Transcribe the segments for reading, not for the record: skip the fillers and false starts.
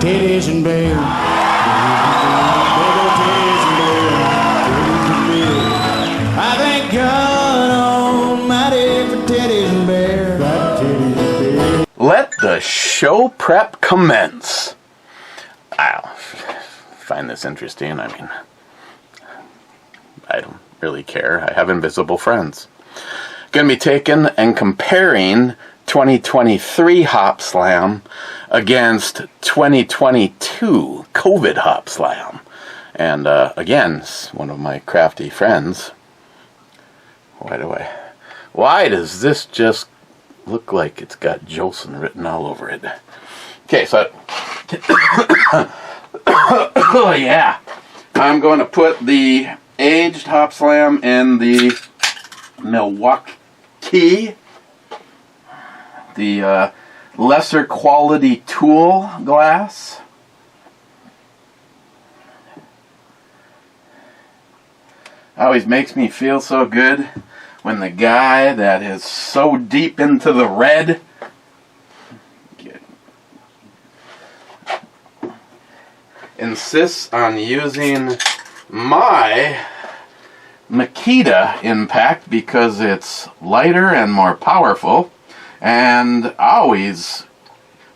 Titties and beer. Big old titties and beer. Titties and beer. I thank God Almighty for titties and beer. Titties and beer. Let the show prep commence. I find this interesting. I mean, I don't really care. I have invisible friends. Going to be taking and comparing 2023 Hopslam against 2022 COVID Hopslam. And again, one of my crafty friends. Why does this just look like it's got Jolson written all over it? Okay, so oh yeah, I'm going to put the aged Hopslam in the Milwaukee, the lesser quality tool glass. Always makes me feel so good when the guy that is so deep into the red insists on using my Makita Impact because it's lighter and more powerful, and always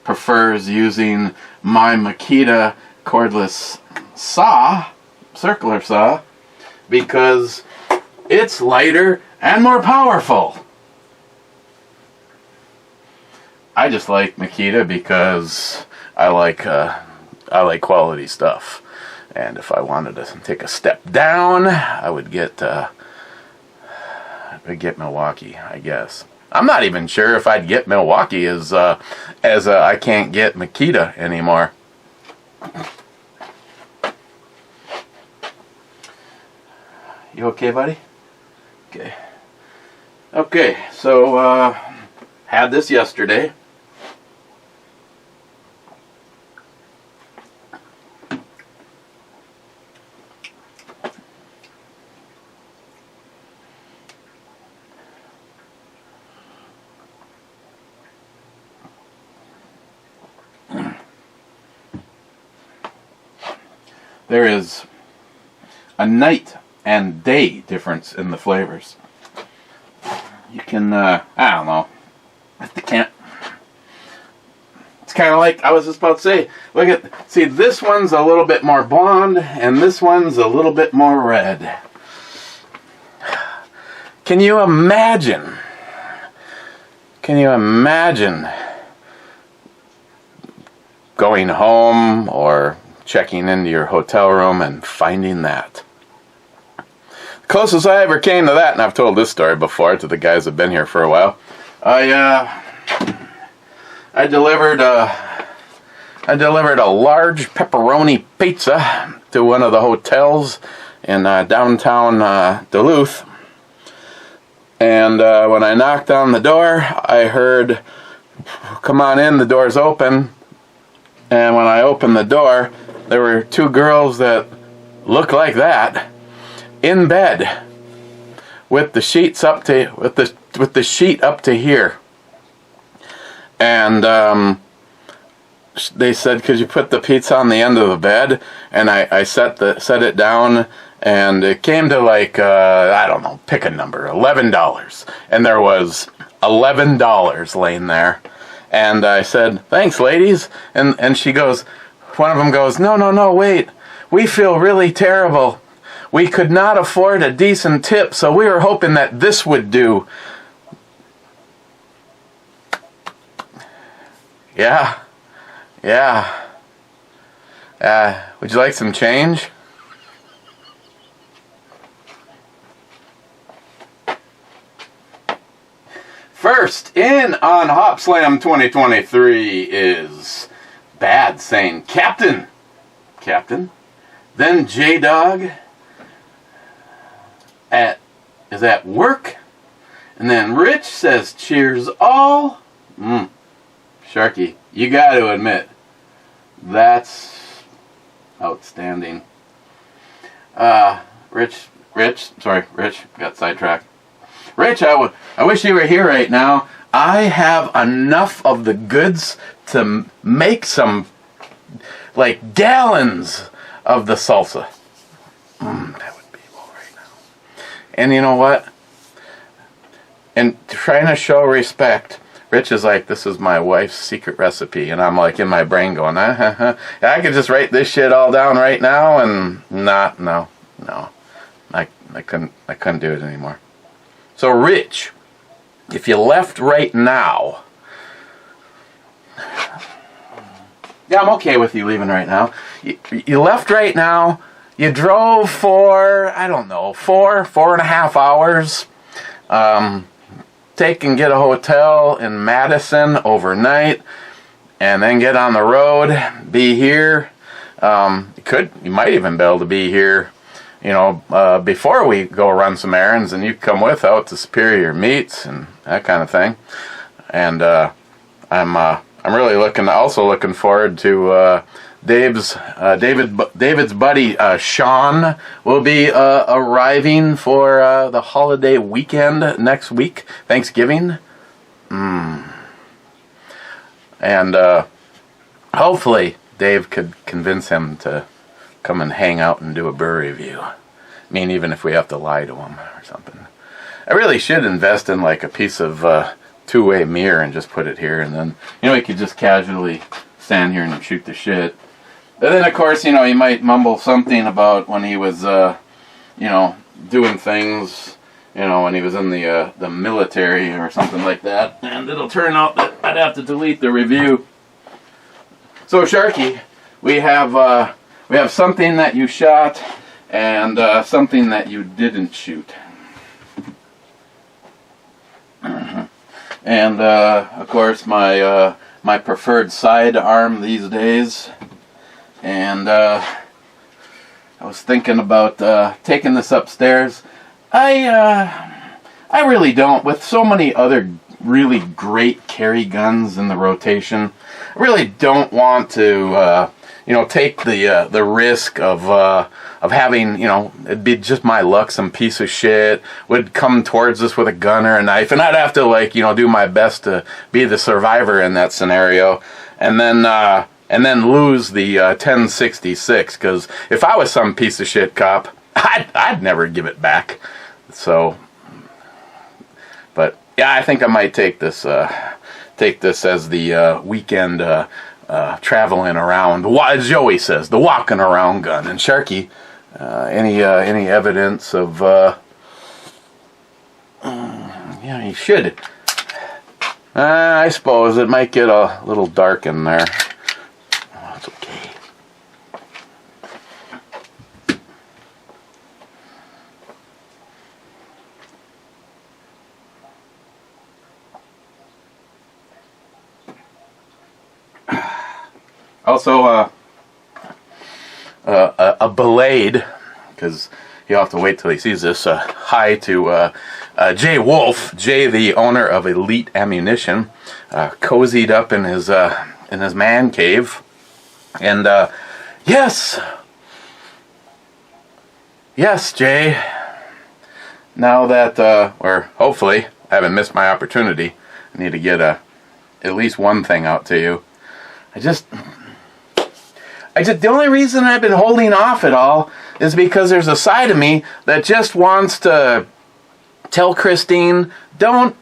prefers using my Makita cordless saw, circular saw, because it's lighter and more powerful. I just like Makita because I like quality stuff. And if I wanted to take a step down, I would get Milwaukee, I guess. I'm not even sure if I'd get Milwaukee as I can't get Makita anymore. You okay, buddy? Okay. Okay, so had this yesterday. There is a night and day difference in the flavors. You can, I don't know. It's kind of like, I was just about to say, see, this one's a little bit more blonde, and this one's a little bit more red. Can you imagine going home or checking into your hotel room and finding that? The closest I ever came to that, and I've told this story before to the guys who've been here for a while, I delivered a large pepperoni pizza to one of the hotels in downtown Duluth. And when I knocked on the door, I heard, "Come on in, the door's open." And when I opened the door, there were two girls that looked like that in bed with the sheets up to with the sheet up to here. And they said, "Could you put the pizza on the end of the bed?" And I set it down, and it came to like I don't know, pick a number, $11, and there was $11 laying there. And I said, "Thanks, ladies." And she goes, one of them goes, No, wait. We feel really terrible. We could not afford a decent tip, so we were hoping that this would do." Yeah. Would you like some change? First in on Hopslam 2023 is Bad saying Captain. Then J-Dog is at work. And then Rich says cheers all. Sharky, you got to admit, that's outstanding. Rich, Rich, got sidetracked. Rich, I wish you were here right now. I have enough of the goods to make some, like, gallons of the salsa. That would be well right now. And you know what? And trying to show respect, Rich is like, this is my wife's secret recipe. And I'm like in my brain going, I could just write this shit all down right now and no. I couldn't do it anymore. So Rich, if you left right now, yeah, I'm okay with you leaving right now. You left right now, you drove for, I don't know, 4.5 hours, take and get a hotel in Madison overnight, and then get on the road, be here. You might even be able to be here, before we go run some errands, and you come with out to Superior Meats and that kind of thing. And I'm really looking forward to David's buddy Sean will be arriving for the holiday weekend next week, Thanksgiving. And hopefully Dave could convince him to come and hang out and do a brewery review. I mean, even if we have to lie to him or something. I really should invest in like a piece of two-way mirror and just put it here, and then we could just casually stand here and shoot the shit. But then, of course, he might mumble something about when he was, doing things, when he was in the military or something like that, and it'll turn out that I'd have to delete the review. So, Sharky, we have something that you shot and something that you didn't shoot. And of course, my preferred sidearm these days. And I was thinking about taking this upstairs. I really don't. With so many other really great carry guns in the rotation, I really don't want to take the risk of having, it'd be just my luck, some piece of shit would come towards us with a gun or a knife, and I'd have to do my best to be the survivor in that scenario, and then lose the 1066, because if I was some piece of shit cop, I'd never give it back. So, but yeah, I think I might take this as the weekend traveling around. As Joey says, the walking around gun. And Sharky, any evidence of? Yeah, you should. I suppose it might get a little dark in there. Oh, it's okay. Also, a belade, because you'll have to wait till he sees this. Hi to Jay Wolf, Jay, the owner of Elite Ammunition, cozied up in his man cave, and yes, Jay. Now that or hopefully I haven't missed my opportunity, I need to get at least one thing out to you. The only reason I've been holding off at all is because there's a side of me that just wants to tell Christine, don't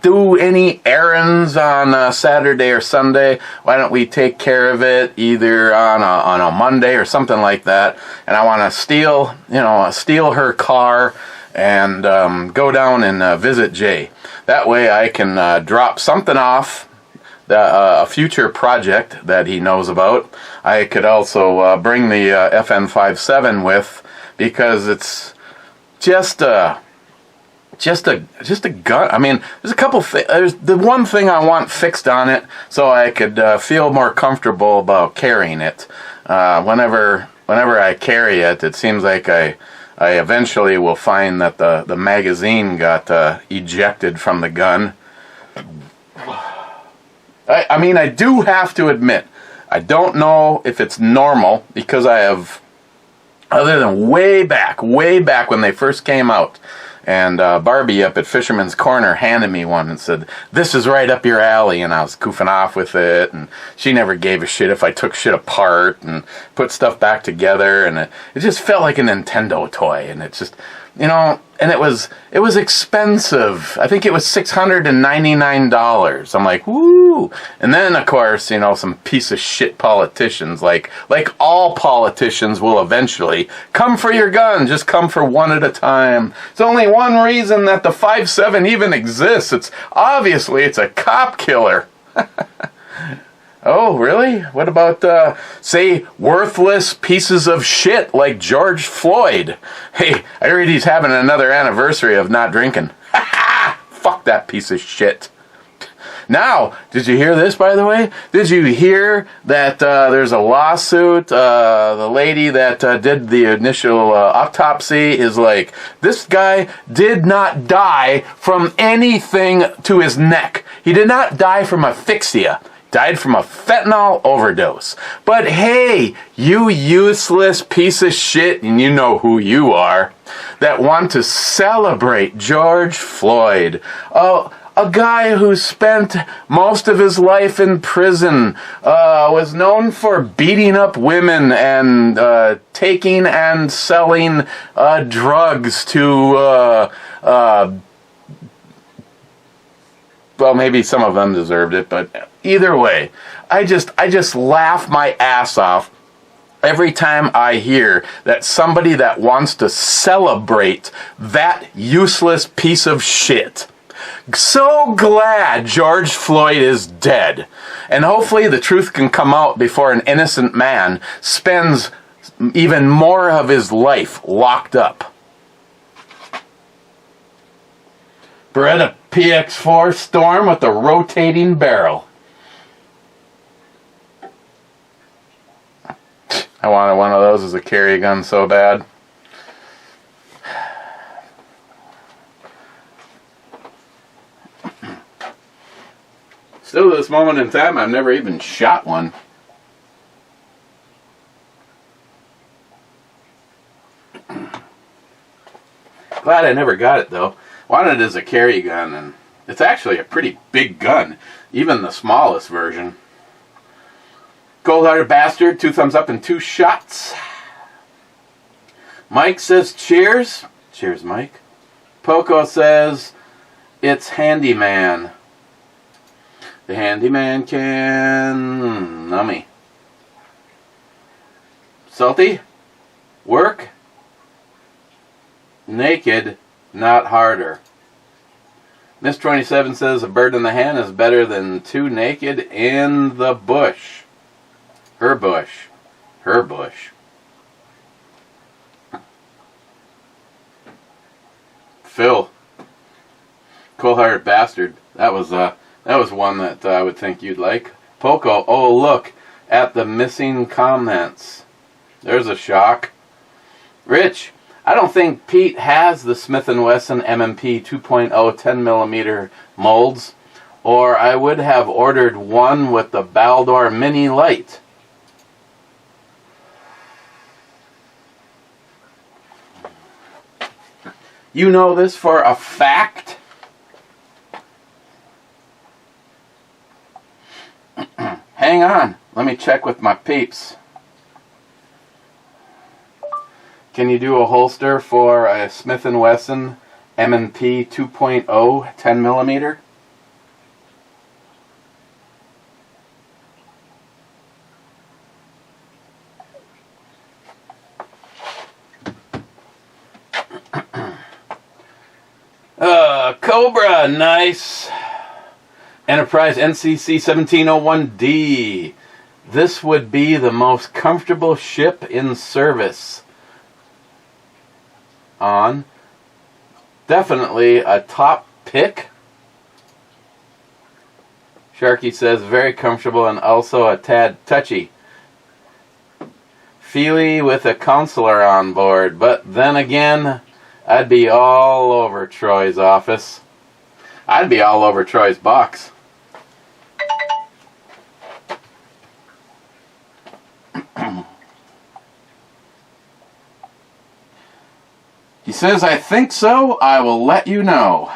do any errands on Saturday or Sunday. Why don't we take care of it either on a Monday or something like that? And I want to steal her car and go down and visit Jay. That way I can drop something off. A future project that he knows about. I could also bring the FN57 with, because it's just a gun. I mean, there's a couple things. There's the one thing I want fixed on it, so I could feel more comfortable about carrying it. Whenever I carry it, it seems like I eventually will find that the magazine got ejected from the gun. I mean, I do have to admit, I don't know if it's normal, because I have other than way back when they first came out. And Barbie up at Fisherman's Corner handed me one and said, "This is right up your alley." And I was goofing off with it, and she never gave a shit if I took shit apart and put stuff back together. And it just felt like a Nintendo toy. And it's just, and it was expensive. I think it was $699. I'm like, woo! And then, of course, some piece of shit politicians, like all politicians will eventually come for your gun. Just come for one at a time. It's only one reason that the 5.7 even exists. It's a cop killer. Oh, really? What about, say, worthless pieces of shit like George Floyd? Hey, I heard he's having another anniversary of not drinking. Fuck that piece of shit. Now, did you hear this, by the way? Did you hear that there's a lawsuit? The lady that did the initial autopsy is like, this guy did not die from anything to his neck. He did not die from asphyxia. Died from a fentanyl overdose. But hey, you useless piece of shit, and you know who you are, that want to celebrate George Floyd. Oh, a guy who spent most of his life in prison, was known for beating up women and taking and selling drugs to well, maybe some of them deserved it, but either way, I just laugh my ass off every time I hear that somebody that wants to celebrate that useless piece of shit. So glad George Floyd is dead. And hopefully the truth can come out before an innocent man spends even more of his life locked up. Beretta PX4 Storm with the rotating barrel. I wanted one of those as a carry gun so bad. Still, to this moment in time, I've never even shot one. Glad I never got it, though. Wanted it as a carry gun, and it's actually a pretty big gun, even the smallest version. Cold-hearted bastard, 2 thumbs up and 2 shots. Mike says cheers. Cheers, Mike. Poco says it's handyman. The handyman can... nummy. Salty? Work? Naked, not harder. Miss 27 says a bird in the hand is better than 2 naked in the bush. Her bush. Her bush. Phil. Cold-hearted bastard. That was one that I would think you'd like. Poco. Oh, look at the missing comments. There's a shock. Rich. I don't think Pete has the Smith & Wesson M&P 2.0 10mm molds, or I would have ordered one with the Baldor Mini Light. You know this for a fact? Hang on, let me check with my peeps. Can you do a holster for a Smith & Wesson M&P 2.0 10mm? Cobra, nice. Enterprise NCC 1701D. This would be the most comfortable ship in service. On. Definitely a top pick. Sharky says very comfortable and also a tad touchy. Feely with a counselor on board, but then again, I'd be all over Troy's office. I'd be all over Troy's box. He says, I think so. I will let you know.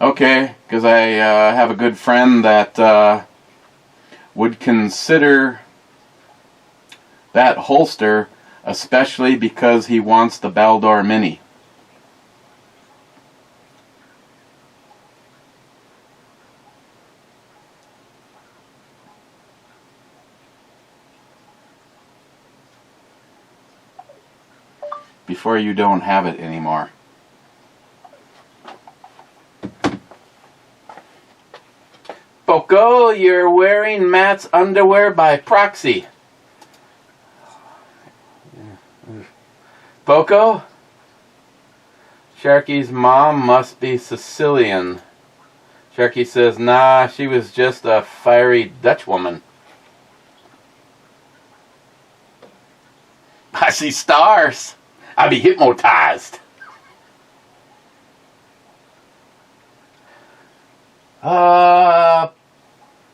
Okay, because I have a good friend that would consider that holster, especially because he wants the Baldor Mini. Before you don't have it anymore. Poco, you're wearing Matt's underwear by proxy. Poco? Sharky's mom must be Sicilian. Sharky says, nah, she was just a fiery Dutch woman. I see stars. I be hypnotized.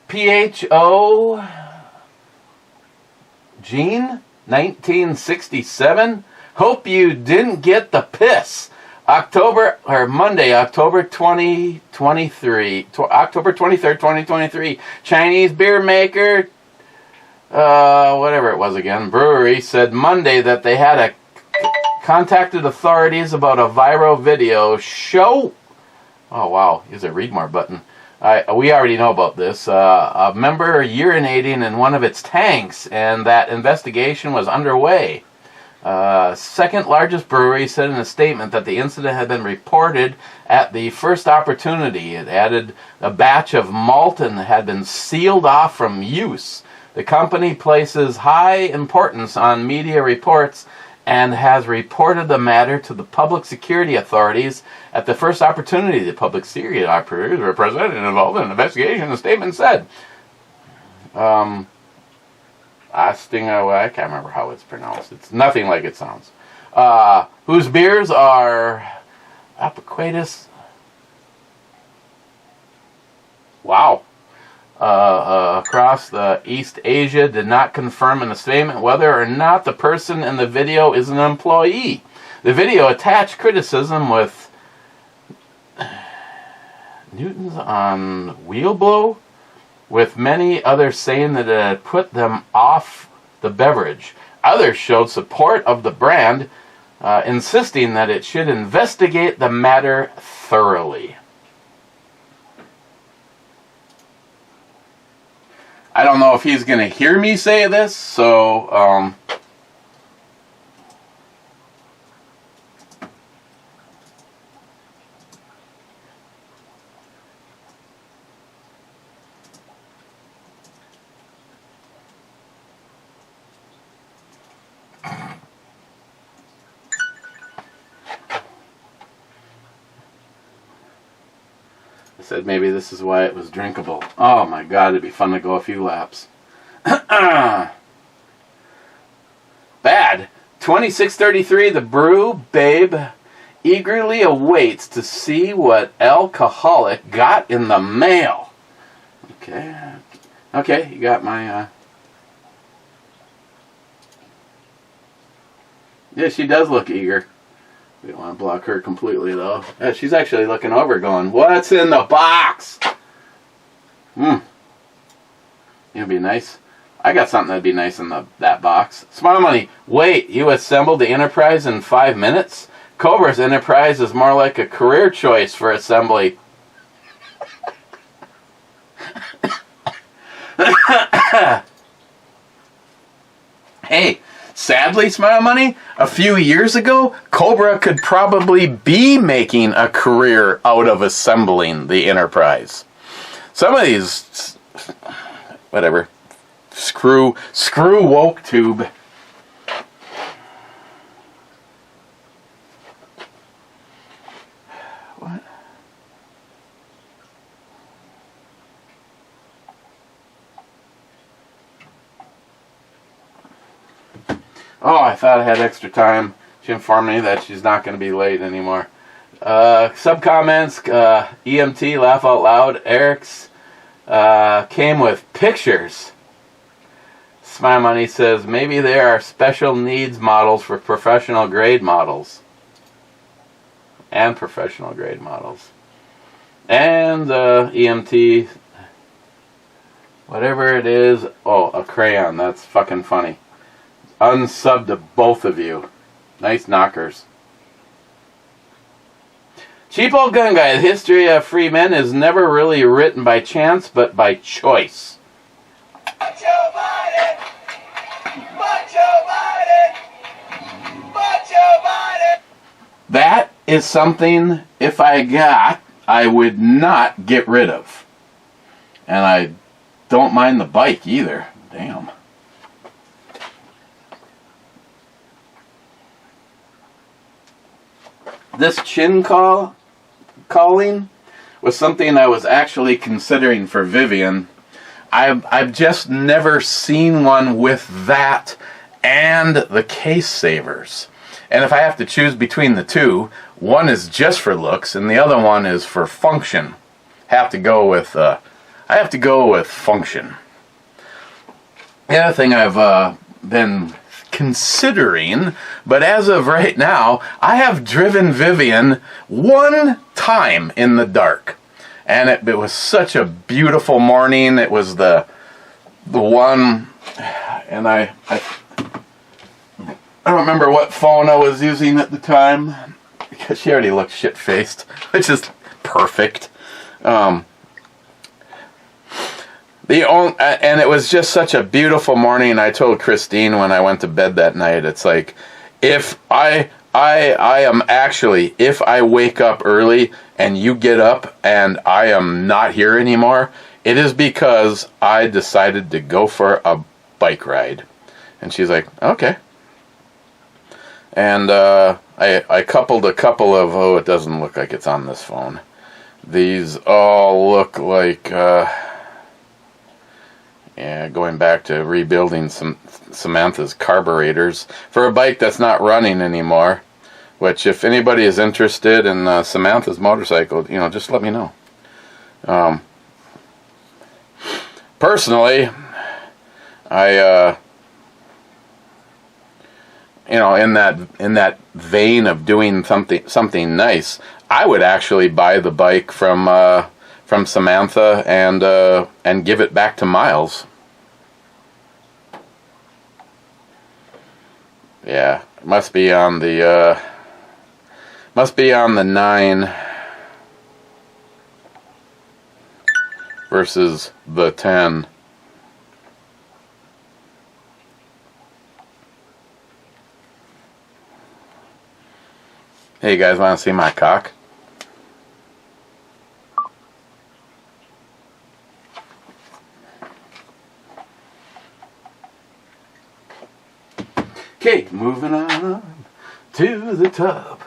PHO Gene 1967. Hope you didn't get the piss. Monday, October 2023. October 23rd, 2023. Chinese beer maker, whatever it was again, brewery, said Monday that they had contacted authorities about a viral video show. Oh wow, here's a read more button. We already know about this. A member urinating in one of its tanks, and that investigation was underway. Second largest brewery said in a statement that the incident had been reported at the first opportunity. It added a batch of malt and had been sealed off from use. The company places high importance on media reports and has reported the matter to the public security authorities at the first opportunity. The public security operators were present and involved in an investigation, the statement said. I can't remember how it's pronounced. It's nothing like it sounds. Whose beers are Apiquatus. Wow. Across the East Asia did not confirm in a statement whether or not the person in the video is an employee. The video attached criticism with Newtons on wheel blow, with many others saying that it had put them off the beverage. Others showed support of the brand, insisting that it should investigate the matter thoroughly. I don't know if he's going to hear me say this, so I said maybe this is why it was drinkable. Oh my God, it'd be fun to go a few laps. Bad. 2633, the brew babe eagerly awaits to see what alcoholic got in the mail. Okay. Okay, you got my, Yeah, she does look eager. We don't want to block her completely, though. Yeah, she's actually looking over going, what's in the box? It'd be nice. I got something that'd be nice in that box. Smile Money. Wait, you assembled the Enterprise in 5 minutes? Cobra's Enterprise is more like a career choice for assembly. Hey, sadly, Smile Money, a few years ago, Cobra could probably be making a career out of assembling the Enterprise. Some of these, whatever, screw woke tube. What? Oh, I thought I had extra time. She informed me that she's not going to be late anymore. Sub-comments, EMT, Laugh Out Loud, Eric's came with pictures. Smile Money says, maybe there are special needs models for professional grade models. And professional grade models. And EMT, whatever it is. Oh, a crayon. That's fucking funny. Unsub to both of you. Nice knockers. Cheap Old Gun Guy. The history of free men is never really written by chance, but by choice. Joe Biden! Joe Biden! Joe Biden! That is something, if I got, I would not get rid of. And I don't mind the bike either. Damn. This chin calling was something I was actually considering for Vivian. I've just never seen one with that and the case savers. And if I have to choose between the two, one is just for looks and the other one is for function. I have to go with function. The other thing I've been considering, but as of right now, I have driven Vivian one time in the dark. And it was such a beautiful morning. It was the one, and I don't remember what phone I was using at the time, because she already looked shit-faced, which is perfect. And it was just such a beautiful morning. I told Christine when I went to bed that night, it's like, if I am actually, if I wake up early and you get up and I am not here anymore, it is because I decided to go for a bike ride. And she's like, okay. And I coupled a couple of, oh, it doesn't look like it's on this phone. These all look like, going back to rebuilding some Samantha's carburetors for a bike that's not running anymore. Which, if anybody is interested in Samantha's motorcycle, just let me know. Personally, I, in that vein of doing something nice, I would actually buy the bike from Samantha and give it back to Miles. Yeah, it must be on the 9 versus the 10. Hey, you guys want to see my cock? Okay, moving on to the top.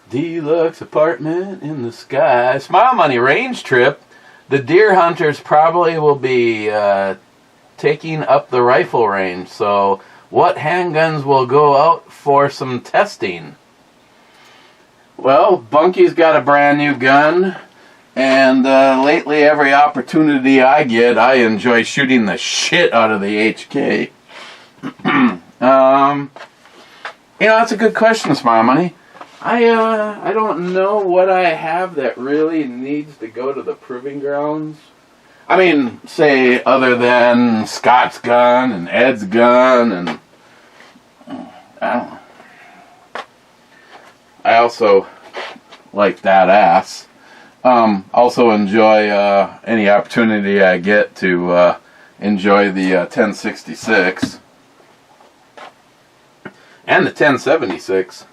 Deluxe apartment in the sky. Smile Money range trip. The deer hunters probably will be taking up the rifle range. So what handguns will go out for some testing? Well, Bunky's got a brand new gun. And lately every opportunity I get, I enjoy shooting the shit out of the HK. That's a good question, Smile Money. I don't know what I have that really needs to go to the proving grounds. I mean, say, other than Scott's gun and Ed's gun, and I don't know. I also like that ass. Also enjoy any opportunity I get to enjoy the 1066 and the 1076.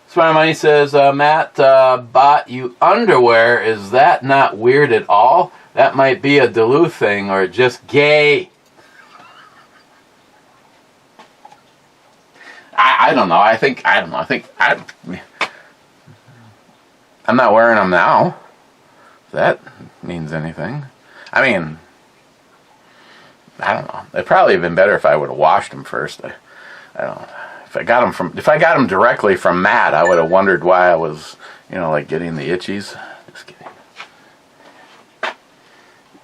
Smile Money says, Matt bought you underwear. Is that not weird at all? That might be a Duluth thing or just gay. I don't know. I'm not wearing them now. If that means anything. I mean, I don't know. It'd probably have been better if I would have washed them first. I don't know. If I got them directly from Matt, I would have wondered why I was, like getting the itchies. Just kidding.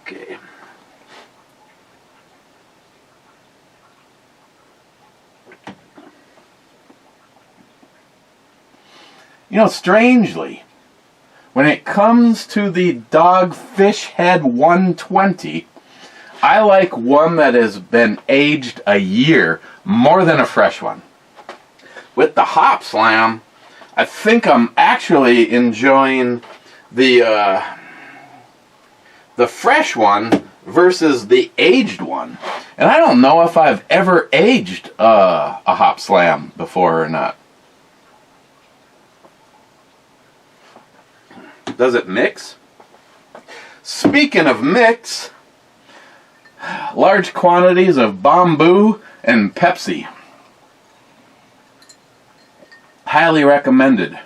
Okay. You know, strangely, when it comes to the Dogfish Head 120, I like one that has been aged a year more than a fresh one. With the Hopslam, I think I'm actually enjoying the fresh one versus the aged one. And I don't know if I've ever aged a Hopslam before or not. Does it mix? Speaking of mix, large quantities of bamboo and Pepsi. Highly recommended.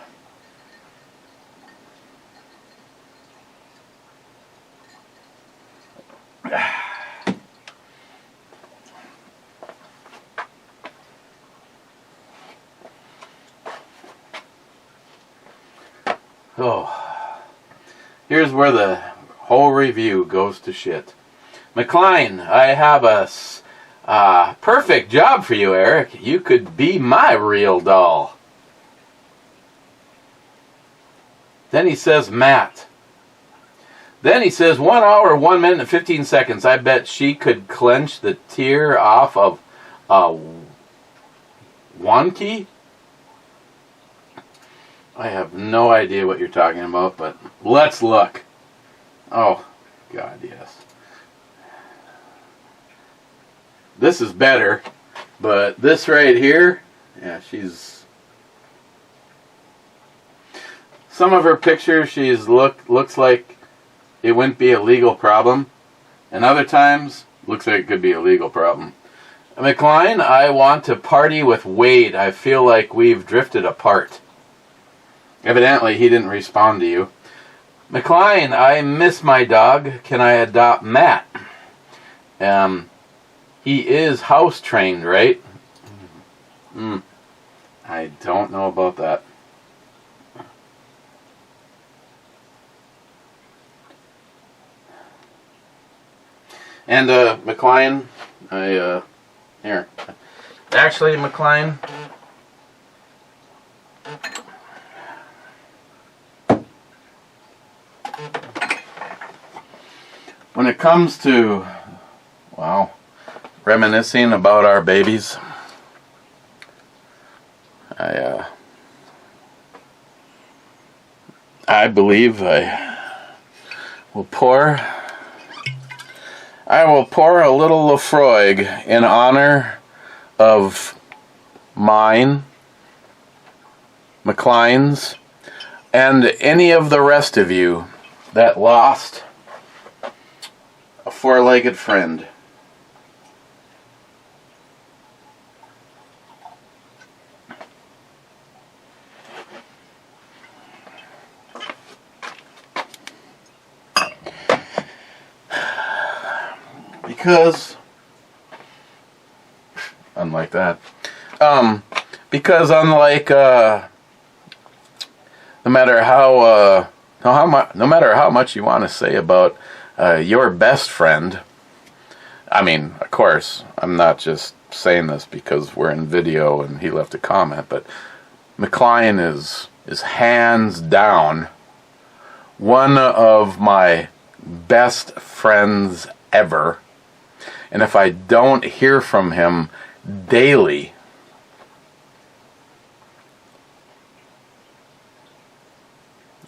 Oh. Here's where the whole review goes to shit. McLean, I have a perfect job for you, Eric. You could be my real doll. Then he says, Matt. Then he says, 1 hour, 1 minute, and 15 seconds. I bet she could clench the tear off of a wonky. I have no idea what you're talking about, but let's look. Oh, God, yes. This is better, but this right here, yeah, she's... Some of her pictures, she's looks like it wouldn't be a legal problem, and other times, looks like it could be a legal problem. McLean, I want to party with Wade. I feel like we've drifted apart. Evidently, he didn't respond to you. McLean, I miss my dog. Can I adopt Matt? He is house trained, right? I don't know about that. And, McLean, here. Actually, McLean, when it comes to, wow, reminiscing about our babies, I believe I will pour a little Lafroig in honor of mine, McLean's, and any of the rest of you that lost a four-legged friend. Because, unlike that, because unlike, no matter how much you want to say about your best friend, I mean, of course, I'm not just saying this because we're in video and he left a comment, but McLean is hands down one of my best friends ever. And if I don't hear from him daily,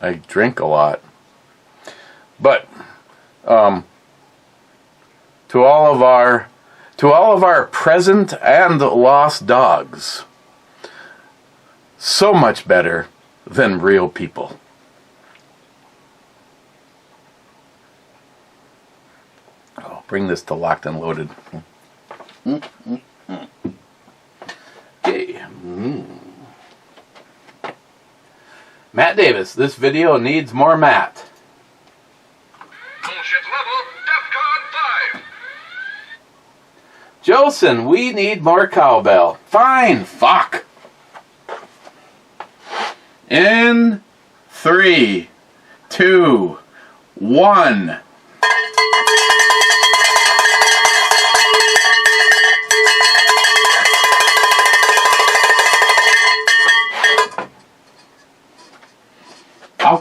I drink a lot. But to all of our present and lost dogs, so much better than real people. I'll bring this to Locked and Loaded. Okay. Matt Davis, this video needs more Matt. Bullshit level, DEFCON 5. Jolson, we need more cowbell. Fine, fuck. In 3, 2, 1.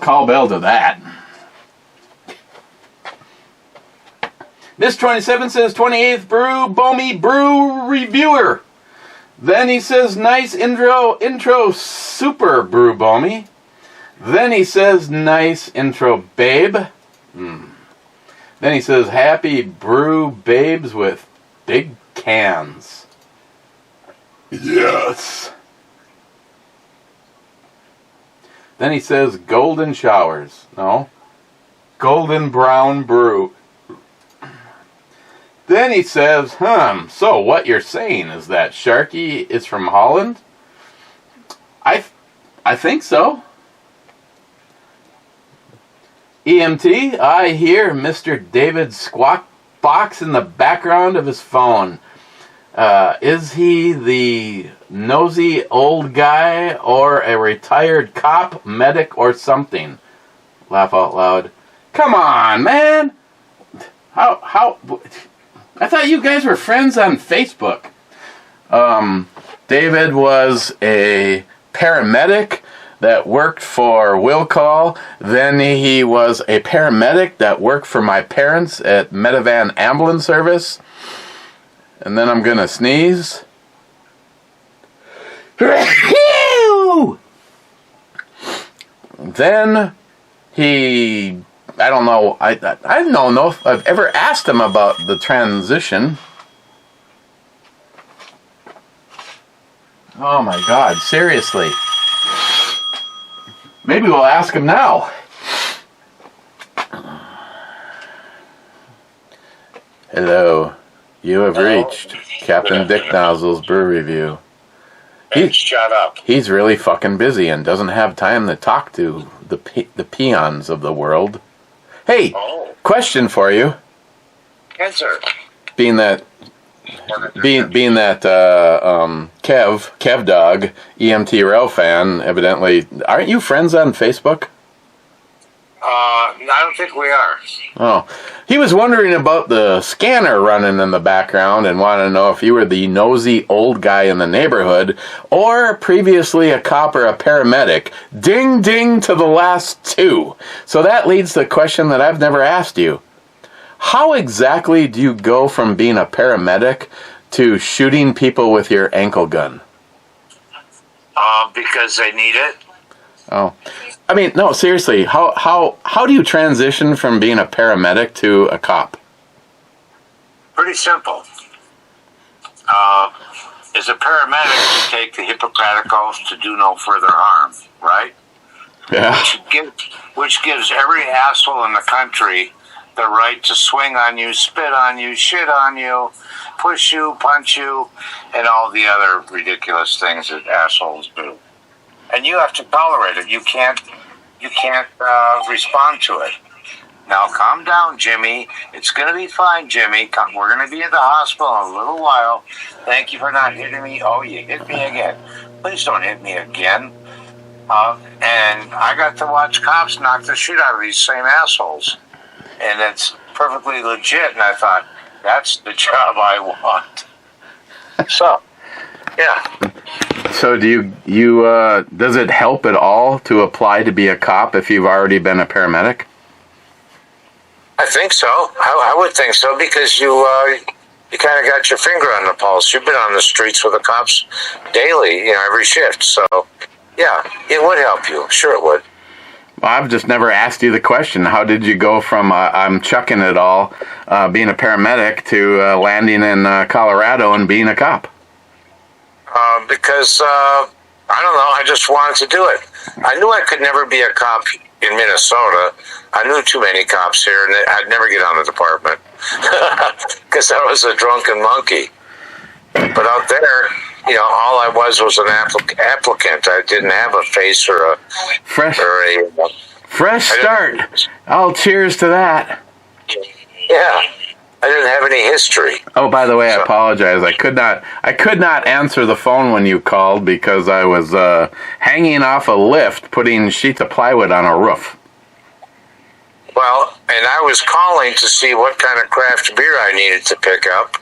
call Bell to that. Miss 27 says 28th Brew Bomi Brew Reviewer. Then he says nice intro super Brew Bomi. Then he says nice intro babe. Then he says happy brew babes with big cans. Yes. Then he says golden showers. No. Golden brown brew. Then he says, so what you're saying is that Sharky is from Holland? I think so. EMT, I hear Mr. David Squawk Box in the background of his phone. Is he the nosy old guy or a retired cop, medic, or something? Laugh out loud. Come on, man! How... I thought you guys were friends on Facebook. David was a paramedic that worked for Will Call. Then he was a paramedic that worked for my parents at Medivan Ambulance Service. And then I'm going to sneeze. Then he... I don't know. I don't know if I've ever asked him about the transition. Oh my God! Seriously. Maybe we'll ask him now. Hello. You have reached Captain Dick Nozzle's Brew Review. Shut up. He's really fucking busy and doesn't have time to talk to the peons of the world. Hey, question for you. Answer. Being that Kev Dog, EMT Rail fan, evidently, aren't you friends on Facebook? I don't think we are. Oh, he was wondering about the scanner running in the background and wanted to know if you were the nosy old guy in the neighborhood or previously a cop or a paramedic. Ding, ding to the last two. So that leads to the question that I've never asked you. How exactly do you go from being a paramedic to shooting people with your ankle gun? Because they need it. Oh, I mean, no, seriously. How do you transition from being a paramedic to a cop? Pretty simple. As a paramedic, you take the Hippocratic Oath to do no further harm, right? Yeah. Which gives every asshole in the country the right to swing on you, spit on you, shit on you, push you, punch you, and all the other ridiculous things that assholes do. And you have to tolerate it. You can't respond to it. Now, calm down, Jimmy. It's going to be fine, Jimmy. We're going to be at the hospital in a little while. Thank you for not hitting me. Oh, you hit me again. Please don't hit me again. And I got to watch cops knock the shit out of these same assholes. And it's perfectly legit. And I thought, that's the job I want. So, yeah. So do you does it help at all to apply to be a cop if you've already been a paramedic? I think so. I would think so because you kind of got your finger on the pulse. You've been on the streets with the cops daily, every shift. So, yeah, it would help you. Sure it would. Well, I've just never asked you the question. How did you go from I'm chucking it all, being a paramedic, to landing in Colorado and being a cop? Because, I don't know, I just wanted to do it. I knew I could never be a cop in Minnesota. I knew too many cops here, and I'd never get on the department. Because I was a drunken monkey. But out there, all I was an applicant. I didn't have a face or a... Fresh start. I'll cheers to that. Yeah. I didn't have any history. Oh, by the way, I apologize. I could not answer the phone when you called because I was hanging off a lift putting sheets of plywood on a roof. Well, and I was calling to see what kind of craft beer I needed to pick up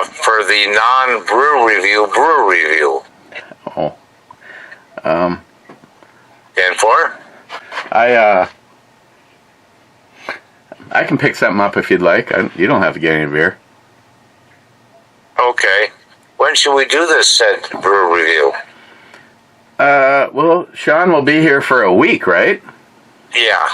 for the non-brew review. Oh. And for? I can pick something up if you'd like. You don't have to get any beer. Okay. When should we do this said brew review? Well, Sean will be here for a week, right? Yeah.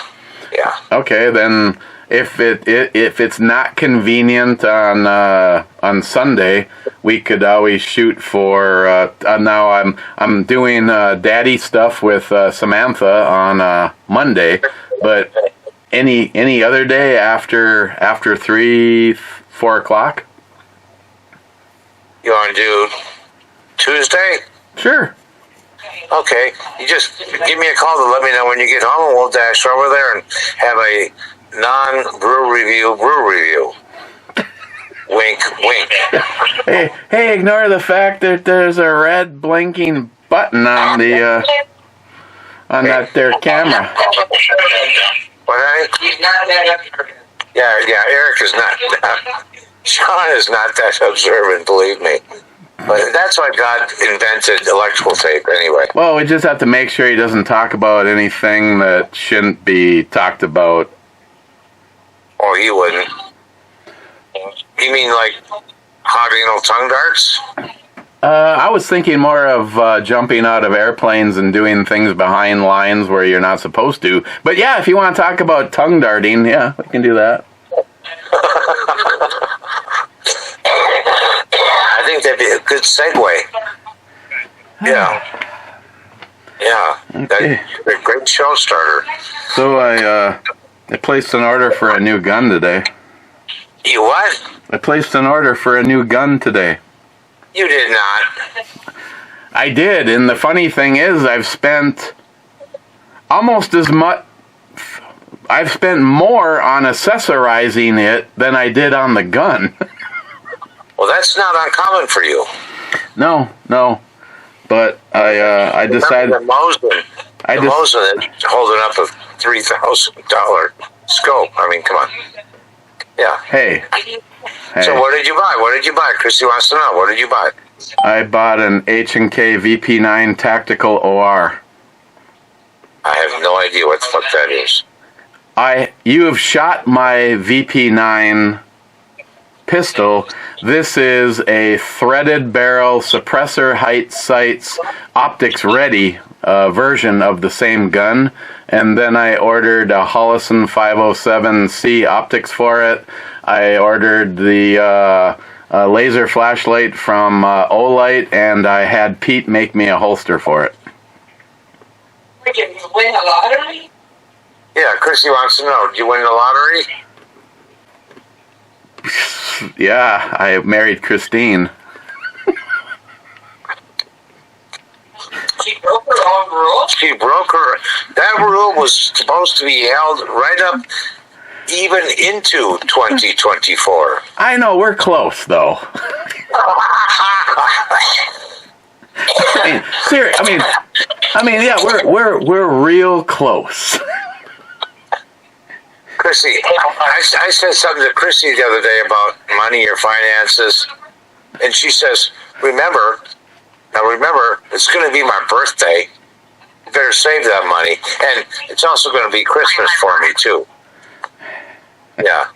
Okay, then if it's not convenient on Sunday, we could always shoot for. Now I'm doing daddy stuff with Samantha on Monday, but any other day after 3-4 o'clock. You want to do Tuesday? Sure. Okay. You just give me a call to let me know when you get home, and we'll dash over there and have a non-brew review. Wink, wink. Hey, ignore the fact that there's a red blinking button on the that there camera. What, honey? He's not that observant. Yeah, Eric is not. Sean is not that observant, believe me. But that's why God invented electrical tape anyway. Well, we just have to make sure he doesn't talk about anything that shouldn't be talked about. Or he wouldn't. You mean like hot anal tongue darts? I was thinking more of jumping out of airplanes and doing things behind lines where you're not supposed to. But yeah, if you want to talk about tongue darting, yeah, we can do that. I think that'd be a good segue. Yeah. Okay. That's a great show starter. So I placed an order for a new gun today. You what? I placed an order for a new gun today. You did not. I did, and the funny thing is I've spent almost as much... I've spent more on accessorizing it than I did on the gun. Well, that's not uncommon for you. No. But I decided... The Mosin is holding up a $3,000 scope. I mean, come on. Yeah. Hey. So what did you buy? Christy wants to know. What did you buy? I bought an H&K VP9 Tactical OR. I have no idea what the fuck that is. You have shot my VP9 pistol. This is a threaded barrel suppressor height sights optics ready version of the same gun, and then I ordered a Hollison 507C optics for it. I ordered the laser flashlight from Olight, and I had Pete make me a holster for it. Did you win the lottery? Yeah, Chrissy wants to know, did you win the lottery? Yeah, I married Christine. She broke her own rule? She broke her... That rule was supposed to be held right up even into 2024. I know, we're close, though. Yeah, we're real close. Chrissy, I said something to Chrissy the other day about money or finances, and she says, remember, it's going to be my birthday. You better save that money. And it's also going to be Christmas for me, too. Yeah.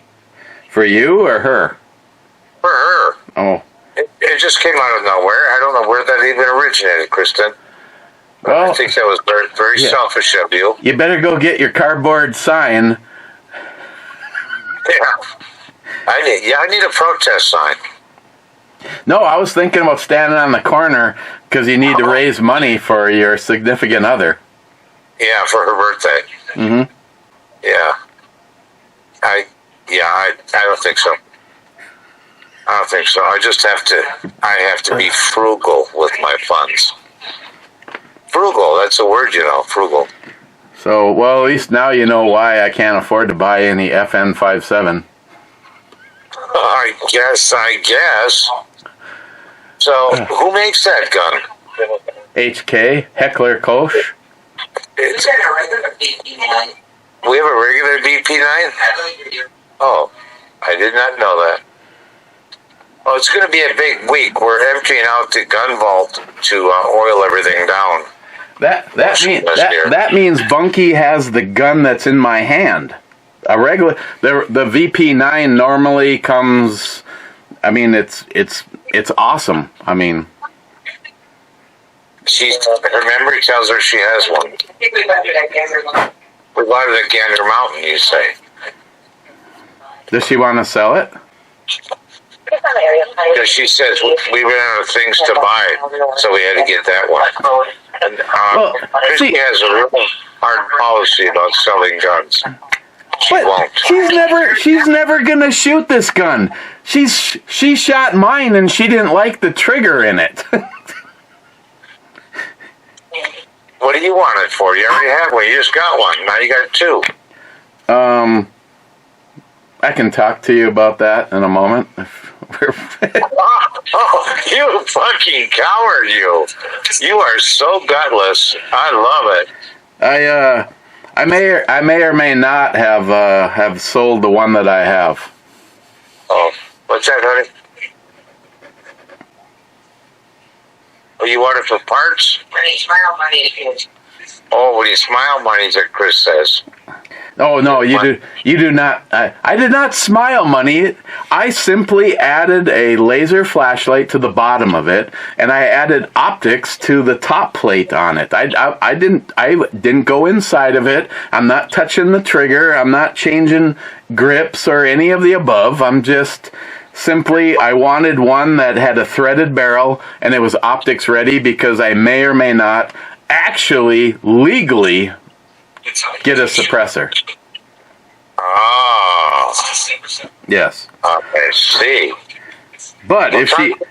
For you or her? For her. Oh. It just came out of nowhere. I don't know where that even originated, Kristen. Well, I think that was very, very selfish of you. You better go get your cardboard sign. Yeah. I need a protest sign. No, I was thinking about standing on the corner because you need to raise money for your significant other. Yeah, for her birthday. Mm-hmm. Yeah. I don't think so. I don't think so. I have to be frugal with my funds. Frugal, that's a word, frugal. So, well, at least now you know why I can't afford to buy any FN57. I guess. So, who makes that gun? HK, Heckler Koch. Is that a regular BP9? We have a regular BP9? Oh, I did not know that. Well, it's going to be a big week. We're emptying out the gun vault to oil everything down. That means Bunky has the gun that's in my hand. A regular the VP9 normally comes. I mean, it's awesome. I mean, her memory tells her she has one. I think we went through that Gander Mountain. We bought it at Gander Mountain, you say? does she want to sell it? Because she says we ran out of things to buy, so we had to get that one. And Christy has a real hard policy about selling guns. She won't. She's never gonna shoot this gun. She shot mine and she didn't like the trigger in it. What do you want it for? You already have one. You just got one. Now you got two. I can talk to you about that in a moment. Oh, you fucking coward, you. You are so gutless. I love it. I may or may not have sold the one that I have. Oh, what's that, honey? Oh, you want it for parts? When you smile, money is. Oh, when you smile, money's that Chris says. Oh no, you do not. I did not smile money. I simply added a laser flashlight to the bottom of it, and I added optics to the top plate on it. I didn't go inside of it. I'm not touching the trigger. I'm not changing grips or any of the above. I'm just simply, I wanted one that had a threaded barrel and it was optics ready because I may or may not actually legally get a suppressor. Oh. Yes. I see. But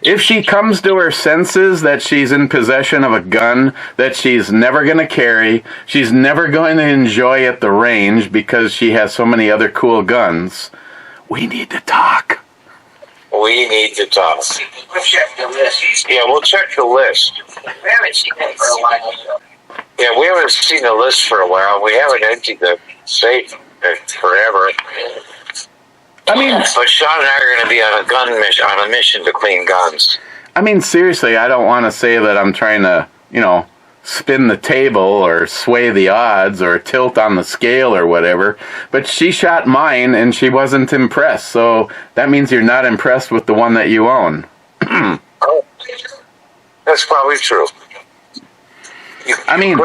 if she comes to her senses that she's in possession of a gun that she's never going to carry, she's never going to enjoy at the range because she has so many other cool guns, we need to talk. We need to talk. We'll check the list. Yeah, we'll check the list. We haven't seen it for a while. Yeah, we haven't seen the list for a while. We haven't emptied the safe forever. I mean, but Sean and I are going to be on a mission to clean guns. I mean, seriously, I don't want to say that I'm trying to, spin the table or sway the odds or tilt on the scale or whatever, but she shot mine and she wasn't impressed, so that means you're not impressed with the one that you own. Oh, that's probably true. I mean,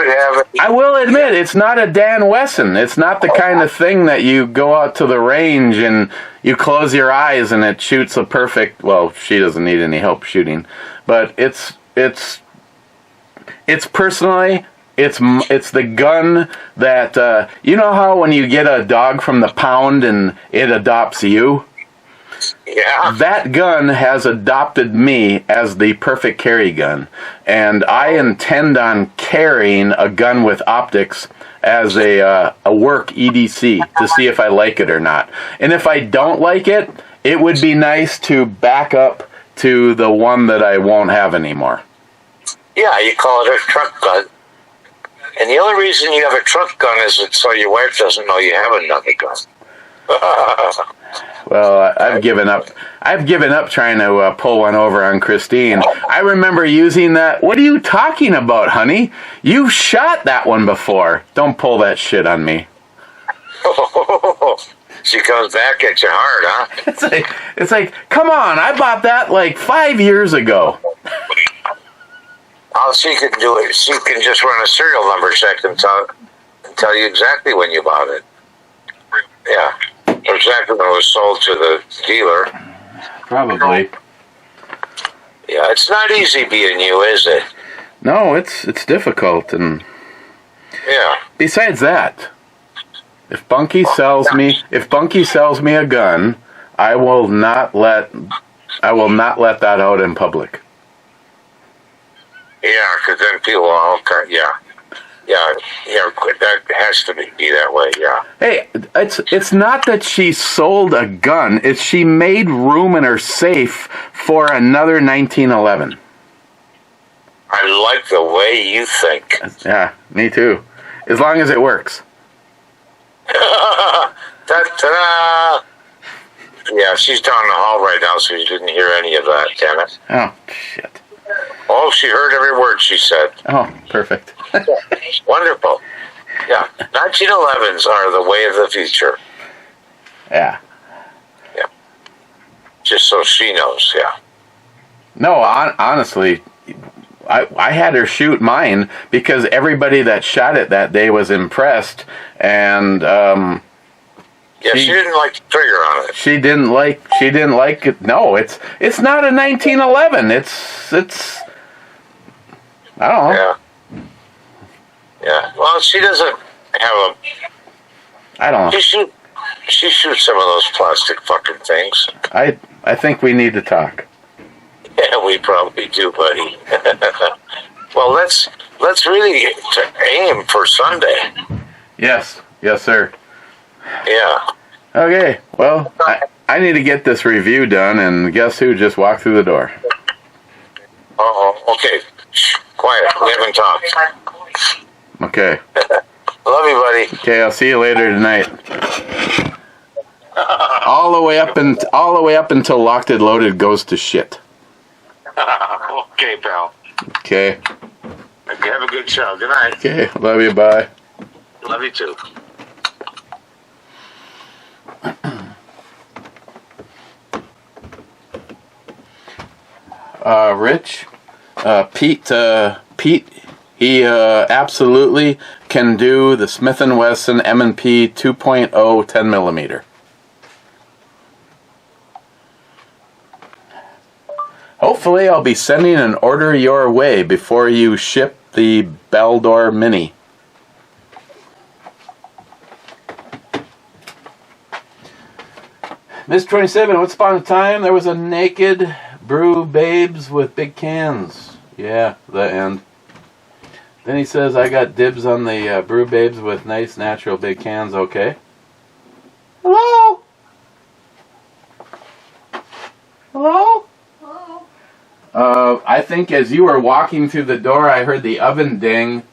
I will admit, it's not a Dan Wesson. It's not the kind of thing that you go out to the range and you close your eyes and it shoots a perfect, well, she doesn't need any help shooting, but it's personally, it's the gun that, you know how when you get a dog from the pound and it adopts you? Yeah. That gun has adopted me as the perfect carry gun, and I intend on carrying a gun with optics as a work EDC to see if I like it or not. And if I don't like it, it would be nice to back up to the one that I won't have anymore. Yeah, you call it a truck gun. And the only reason you have a truck gun is so your wife doesn't know you have another gun. Well, I've given up. I've given up trying to pull one over on Christine. I remember using that. What are you talking about, honey? You shot that one before. Don't pull that shit on me. She comes back at you hard, huh? It's like, come on, I bought that like 5 years ago. All she can do is she can just run a serial number check and tell you exactly when you bought it. Yeah. Exactly when it was sold to the dealer. Probably. Yeah, it's not easy being you, is it? No, it's difficult, and yeah. Besides that, if Bunky sells me a gun, I will not let that out in public. Yeah, because then people will yeah, that has to be that way, yeah. Hey, it's not that she sold a gun, it's she made room in her safe for another 1911. I like the way you think. Yeah, me too. As long as it works. Ta-da! Yeah, she's down the hall right now, so you didn't hear any of that, damn it. Oh, shit. Oh, she heard every word she said. Oh, perfect. Wonderful. Yeah, 1911s are the way of the future. Yeah. Yeah. Just so she knows, yeah. No, honestly, I had her shoot mine because everybody that shot it that day was impressed, and yeah, she didn't like the trigger on it. She didn't like it. No, it's not a 1911. It's I don't know. Yeah. Yeah. Well, she doesn't have a. I don't know. She shoots some of those plastic fucking things. I think we need to talk. Yeah, we probably do, buddy. Well, let's really aim for Sunday. Yes, sir. Yeah. Okay. Well, I need to get this review done, and guess who just walked through the door? Okay. Shh, quiet. We haven't talked. Okay. Love you, buddy. Okay, I'll see you later tonight. all the way up until Locked and Loaded goes to shit. Okay, pal. Okay. Have a good show. Good night. Okay. Love you. Bye. Love you too. Rich, Pete, he absolutely can do the Smith & Wesson M&P 2.0 10 millimeter. Hopefully, I'll be sending an order your way before you ship the Baldor Mini. Miss 27, once upon a time, there was a naked brew babes with big cans. Yeah, the end. Then he says, I got dibs on the brew babes with nice, natural big cans. Okay. Hello? Hello? I think as you were walking through the door, I heard the oven ding.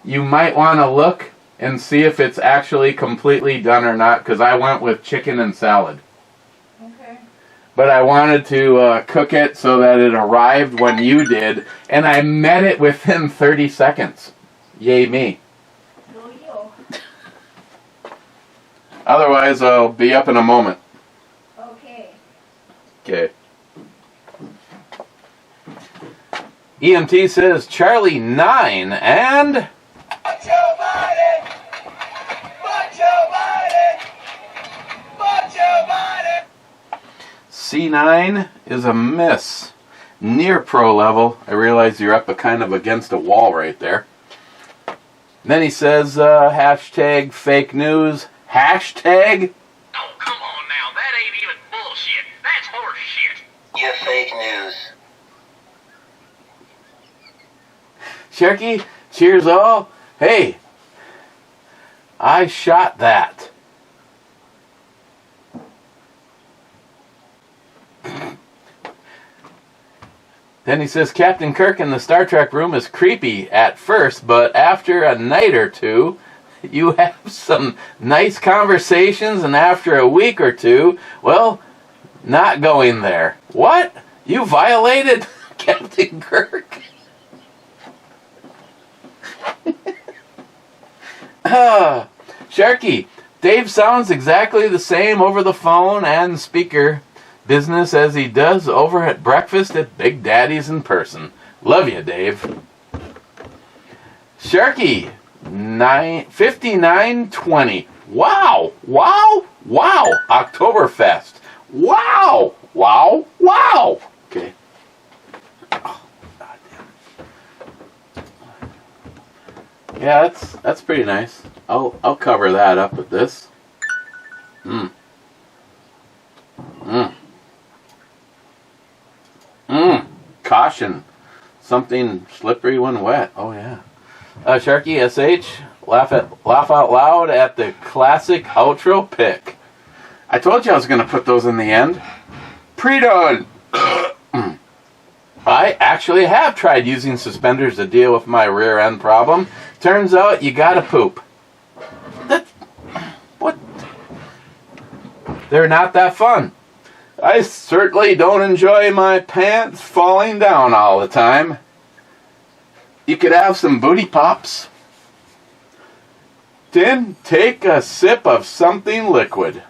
You might want to look and see if it's actually completely done or not, because I went with chicken and salad. Okay. But I wanted to cook it so that it arrived when you did, and I met it within 30 seconds. Yay me. Go you. Otherwise, I'll be up in a moment. Okay. Okay. EMT says Charlie 9 and... C9 is a miss. Near pro level. I realize you're up kind of against a wall right there. Then he says, hashtag fake news. Hashtag... Oh, come on now. That ain't even bullshit. That's horse shit. You fake news. Sharky, cheers all. Hey, I shot that. Then he says, Captain Kirk in the Star Trek room is creepy at first, but after a night or two, you have some nice conversations, and after a week or two, well, not going there. What? You violated Captain Kirk? Sharky, Dave sounds exactly the same over the phone and speaker business as he does over at breakfast at Big Daddy's in person. Love you, Dave. Sharky, 5920. Wow, wow, wow. Oktoberfest. Wow, wow, wow. Okay. Oh, yeah, that's pretty nice. I'll cover that up with this. Caution. Something slippery when wet. Oh yeah. Sharky SH, laugh out loud at the classic outro pick. I told you I was gonna put those in the end. Pre-done. I actually have tried using suspenders to deal with my rear end problem. Turns out you gotta poop. What? They're not that fun. I certainly don't enjoy my pants falling down all the time. You could have some booty pops. Then take a sip of something liquid.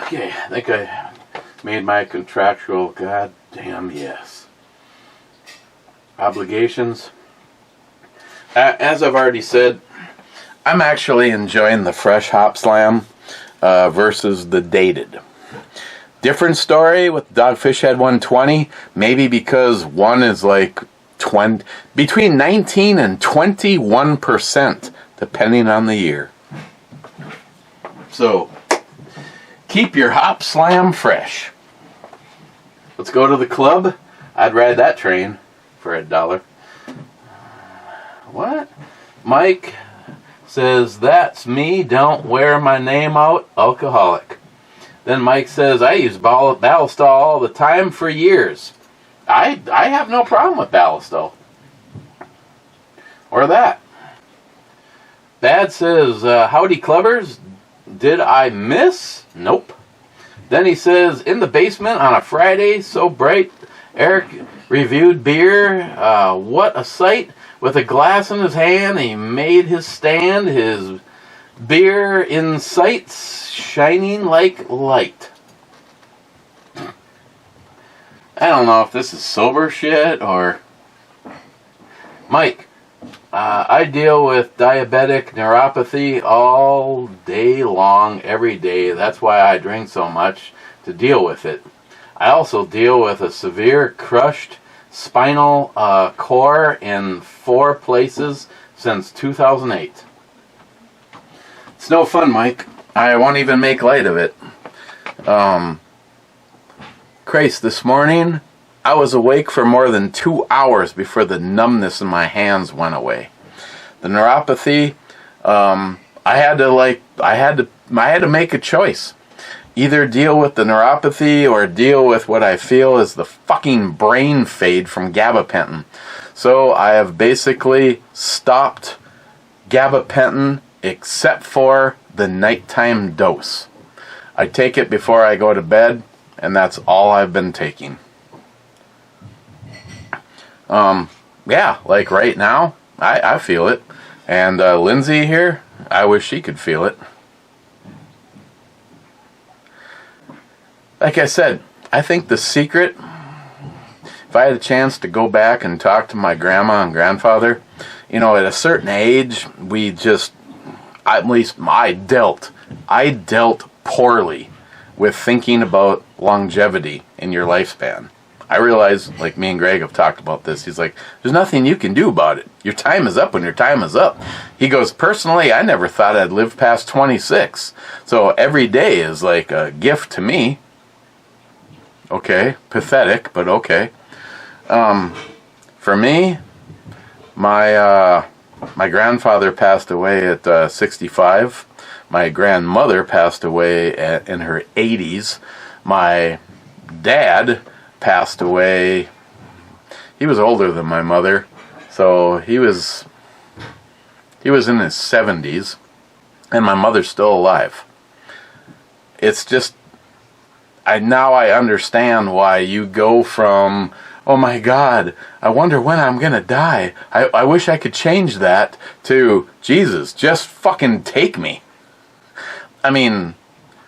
Okay, I think I made my contractual goddamn yes. Obligations. As I've already said, I'm actually enjoying the fresh Hopslam versus the dated. Different story with Dogfish Head 120, maybe because one is like between 19 and 21%, depending on the year. So, keep your Hopslam fresh. Let's go to the club. I'd ride that train for $1. What? Mike says, that's me, don't wear my name out, alcoholic. Then Mike says, I use Ballistol all the time for years. I have no problem with Ballistol. Or that. Bad says, howdy clubbers. Did I miss? Nope. Then he says, in the basement on a Friday, so bright. Eric reviewed beer. What a sight. With a glass in his hand, he made his stand. His beer in sights, shining like light. I don't know if this is sober shit or... Mike, I deal with diabetic neuropathy all day long, every day. That's why I drink so much, to deal with it. I also deal with a severe crushed spinal core in 4 places since 2008. It's no fun, Mike. I won't even make light of it. Christ, this morning, I was awake for more than 2 hours before the numbness in my hands went away. The neuropathy, I had to make a choice. Either deal with the neuropathy or deal with what I feel is the fucking brain fade from gabapentin. So I have basically stopped gabapentin except for the nighttime dose. I take it before I go to bed, and that's all I've been taking. Yeah, like right now, I feel it. And Lindsay here, I wish she could feel it. Like I said, I think the secret, if I had a chance to go back and talk to my grandma and grandfather, you know, at a certain age, we just, at least I dealt poorly with thinking about longevity in your lifespan. I realize, like me and Greg have talked about this, he's like, there's nothing you can do about it. Your time is up when your time is up. He goes, personally, I never thought I'd live past 26. So every day is like a gift to me. Okay, pathetic, but okay. For me, my grandfather passed away at 65. My grandmother passed away in her 80s. My dad passed away. He was older than my mother, so he was in his 70s, and my mother's still alive. It's just, now I understand why you go from, oh my God, I wonder when I'm gonna die. I wish I could change that, to, Jesus, just fucking take me. I mean,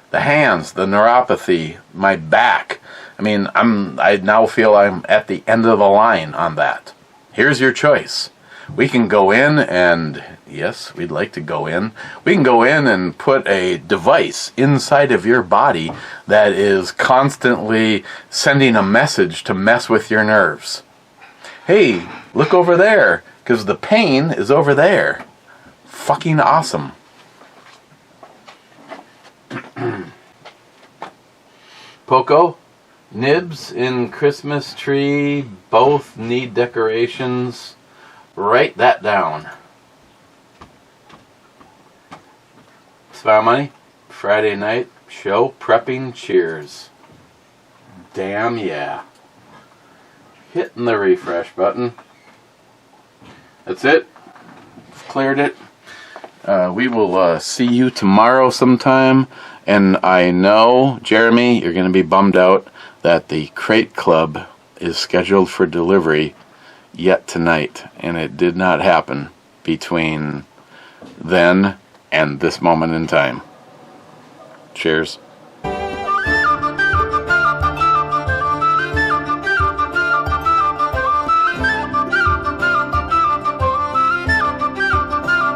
the hands, the neuropathy, my back. I mean, I now feel I'm at the end of the line on that. Here's your choice. We can go in and, yes, we'd like to go in. We can go in and put a device inside of your body that is constantly sending a message to mess with your nerves. Hey, look over there, because the pain is over there. Fucking awesome. Poco, Nibs in Christmas tree both need decorations. Write that down. Smile Money, Friday night show prepping cheers. Damn yeah. Hitting the refresh button. That's it. Cleared it. We will see you tomorrow sometime. And I know, Jeremy, you're going to be bummed out that the Crate Club is scheduled for delivery yet tonight. And it did not happen between then and this moment in time. Cheers.